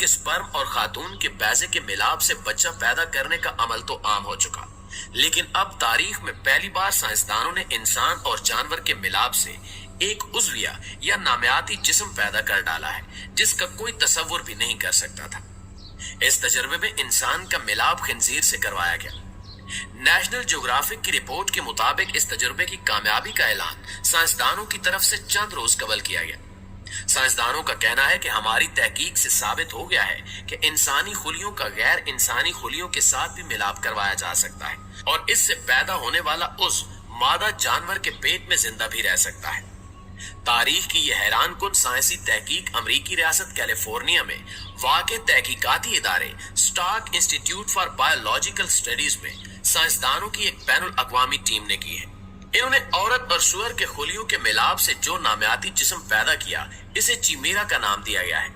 کہ स्पर्म और खातून के बैजे के मिलाप से बच्चा पैदा करने का अमल तो आम हो चुका, लेकिन अब तारीख में पहली बार साइंसदानों ने इंसान और जानवर के मिलाप से एक उज़विया या नामियाती जिस्म पैदा कर डाला है जिसका कोई तसव्वुर भी नहीं कर सकता था। इस तजर्बे में इंसान का मिलाप खिंजीर से करवाया गया। नेशनल ज्योग्राफिक की रिपोर्ट के मुताबिक इस तजुर्बे की कामयाबी का ऐलान साइंसदानों की तरफ से चंद रोज कबल किया गया। साइंसदानों का कहना है कि हमारी तहकीक से साबित हो गया है कि इंसानी खुलियों का गैर इंसानी खुलियों के साथ भी मिलाप करवाया जा सकता है और इससे पैदा होने वाला उज़्व मादा जानवर के पेट में जिंदा भी रह सकता है। तारीख की यह हैरान कुन साइंसी तहकीक अमरीकी रियासत कैलिफोर्निया में वाक़े तहकीकाती इदारे Stark Institute for Biological Studies में साइंसदानों की एक बैनुल अक़वामी टीम ने की है। इन्होंने औरत और सुअर के खुलियों के मिलाप से जो नामियाती जिस्म पैदा किया, इसे चिमेरा का नाम दिया गया है।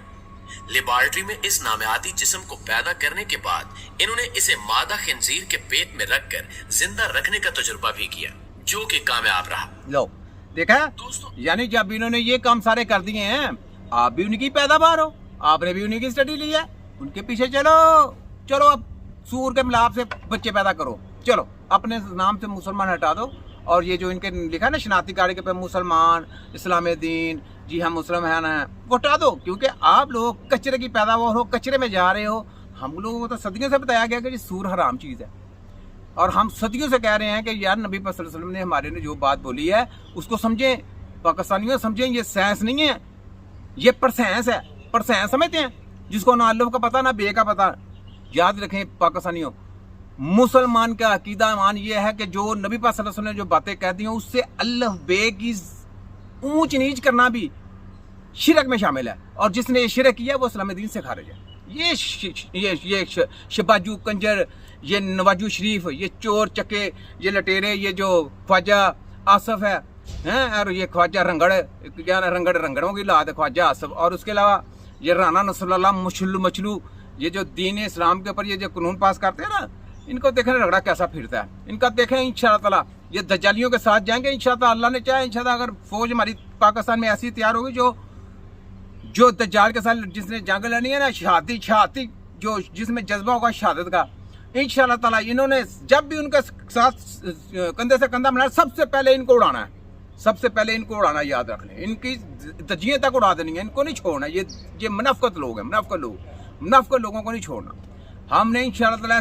लेबॉरेटरी में इस नामियाती जिस्म को पैदा करने के बाद इन्होंने इसे मादा खिंजीर के पेट में रखकर जिंदा रखने का तजुर्बा भी किया, जो कि कामयाब रहा। लो देखा दोस्तों, यानी जब इन्होंने ये काम सारे कर दिए हैं, आप भी उनकी पैदावार हो, आपने भी उन्हीं की स्टडी ली है, उनके पीछे चलो अब सूर के मिलाप से बच्चे पैदा करो, चलो अपने नाम से मुसलमान हटा दो और ये जो इनके लिखा है ना शनाख्ती कार्ड के पे मुसलमान, इस्लाम दीन, जी हम मुस्लिम हैं ना, वो हटा दो, क्योंकि आप लोग कचरे की पैदावार हो, कचरे में जा रहे हो। हम लोगों को तो सदियों से बताया गया कि ये सूर हराम चीज़ है और हम सदियों से कह रहे हैं कि यार नबी सल्लल्लाहु अलैहि वसल्लम ने हमारे ने जो बात बोली है उसको समझें, पाकिस्तानियों समझें, ये साइंस नहीं है, ये परसाइंस है। परसाइंस समझते हैं जिसको ना अल्लाह का पता ना बे का पता। याद रखें पाकिस्तानियों, मुसलमान का अकीदा मान ये है कि जो नबी पाक सल्लल्लाहु अलैहि वसल्लम ने जो बातें कह दी हैं उससे अल्लाह बे की ऊंच नीच करना भी शिरक में शामिल है और जिसने ये शिरक किया वो इस्लाम दीन से खारिज है। ये शबाजू कंजर, ये नवाजू शरीफ, ये चोर चक्के, ये लटेरे, ये जो ख्वाजा आसफ है और ये ख्वाजा रंगड़ों की लाद है ख्वाजा आसफ, और उसके अलावा ये राना नसरुल्लाह मचलू, ये जो दीन इस्लाम के ऊपर ये जो कानून पास करते हैं ना, इनको देखें रगड़ा कैसा फिरता है। इनका देखें इंशाअल्लाह ताला ये दज्जालियों के साथ जाएंगे इंशाअल्लाह, अल्लाह ने चाहे इंशाअल्लाह अगर फौज हमारी पाकिस्तान में ऐसी तैयार होगी जो दज्जाल के साथ जिसने जंग लड़नी है ना, शहादती जो जिसमें जज्बा होगा शहादत का, इंशाअल्लाह ताला इन्होंने जब भी उनके साथ कंधे से कंधा मिलाना सबसे पहले इनको उड़ाना है, सबसे पहले इनको उड़ाना, याद रख लें, इनकी तजियां तक उड़ा देनी है, इनको नहीं छोड़ना। ये मुनाफिक लोग हैं, मुनाफिक लोगों को नहीं छोड़ना। हमने इंशाअल्लाह ताला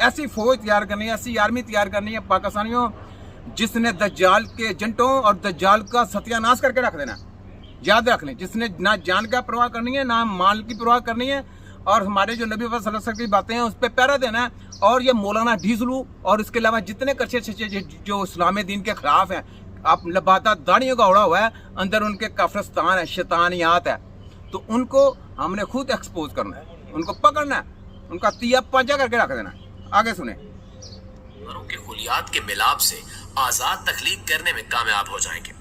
ऐसी फौज तैयार करनी है, ऐसी आर्मी तैयार करनी है पाकिस्तानियों, जिसने दज्जाल के एजेंटों और दज्जाल का सत्यानाश करके रख देना। याद रख लें, जिसने ना जान का परवाह करनी है ना माल की परवाह करनी है और हमारे जो नबी सल्लल्लाहु अलैहि वसल्लम की बातें हैं उस पर पहरा देना है। और ये मौलाना ढीसलू और इसके अलावा जितने कच्चे जो इस्लाम दीन के खिलाफ हैं, आप लबादा दाढ़ियों का उड़ा हुआ है, अंदर उनके काफिरस्तान है, शैतानियात है, तो उनको हमने खुद एक्सपोज करना है, उनको पकड़ना है, उनका तिया पांचा करके रख देना है। आगे सुने। के खुलियात के मिलाप से आजाद तख्लीक करने में कामयाब हो जाएंगे।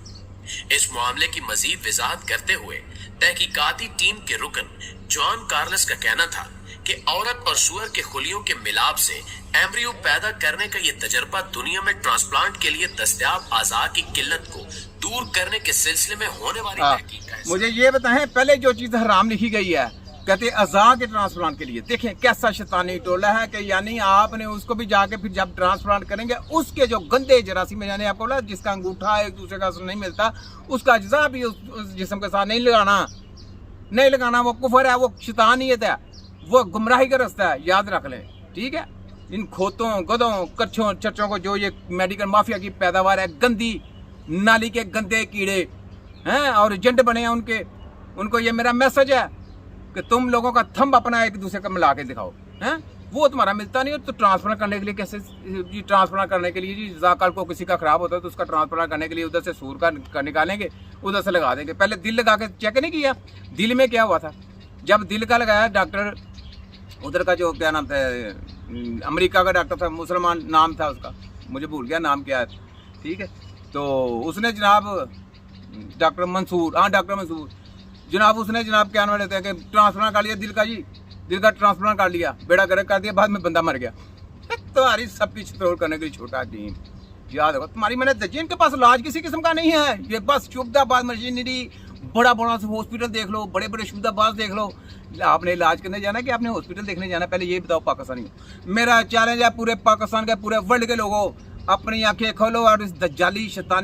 इस मामले की मजीद वजाहत करते हुए तहकीकाती टीम के रुकन जॉन कार्लस का कहना था कि औरत और सुअर के खुलियों के मिलाप से एम्ब्रियो पैदा करने का ये तजर्बा दुनिया में ट्रांसप्लांट के लिए दस्तयाब आज़ा की किल्लत को दूर करने के सिलसिले में होने वाली तहकीक है। मुझे ये बताएं, पहले जो चीज हराम लिखी गई है, कहते अज़ा के ट्रांसप्लांट के लिए, देखें कैसा शैतानी टोला है कि यानी आपने उसको भी जाके फिर जब ट्रांसप्लांट करेंगे उसके जो गंदे जरासीम में, यानी आपको बोला जिसका अंगूठा एक दूसरे का नहीं मिलता, उसका अज्जा भी उस जिस्म के साथ नहीं लगाना, वो कुफर है, वो शैतानियत है, वो गुमराही का रास्ता है, याद रख लें, ठीक है। इन खोतों, गधों, कच्छों, चर्चों को जो ये मेडिकल माफिया की पैदावार है, गंदी नाली के गंदे कीड़े हैं और एजेंट बने हैं उनको ये मेरा मैसेज है कि तुम लोगों का थंब अपना एक दूसरे का मिला के दिखाओ, हैं वो तुम्हारा मिलता नहीं है, तो ट्रांसप्लांट करने के लिए कैसे जी, ट्रांसप्लांट करने के लिए जी कल को किसी का खराब होता है तो उसका ट्रांसप्लांट करने के लिए उधर से सूर का निकालेंगे, उधर से लगा देंगे। पहले दिल लगा के चेक नहीं किया, दिल में क्या हुआ था, जब दिल का लगाया डॉक्टर उधर का जो क्या नाम था, अमेरिका का डॉक्टर था, मुसलमान नाम था उसका, मुझे भूल गया नाम क्या है, ठीक है, तो उसने जनाब डॉक्टर मंसूर जनाब उसने जनाब क्या नाम लेते हैं कि ट्रांसप्लांट कर लिया दिल का जी, दिल का ट्रांसप्लांट कर लिया, बेड़ा गर्क कर दिया, बाद में बंदा मर गया। तुम्हारी सब कुछ तोड़ करने के लिए छोटा टीम, याद रखो तुम्हारी मैंने जिनके पास इलाज किसी किस्म का नहीं है, ये बस शुबदाबाद मशीनरी बड़ा बड़ा हॉस्पिटल देख लो, बड़े बड़े शुदाबाज देख लो। आपने इलाज करने जाना कि आपने हॉस्पिटल देखने जाना, पहले ये बताओ पाकिस्तानी। मेरा चैलेंज है पूरे पाकिस्तान के, पूरे वर्ल्ड के लोगों, अपनी आंखें खोलो और इस दज्जाली शैतानी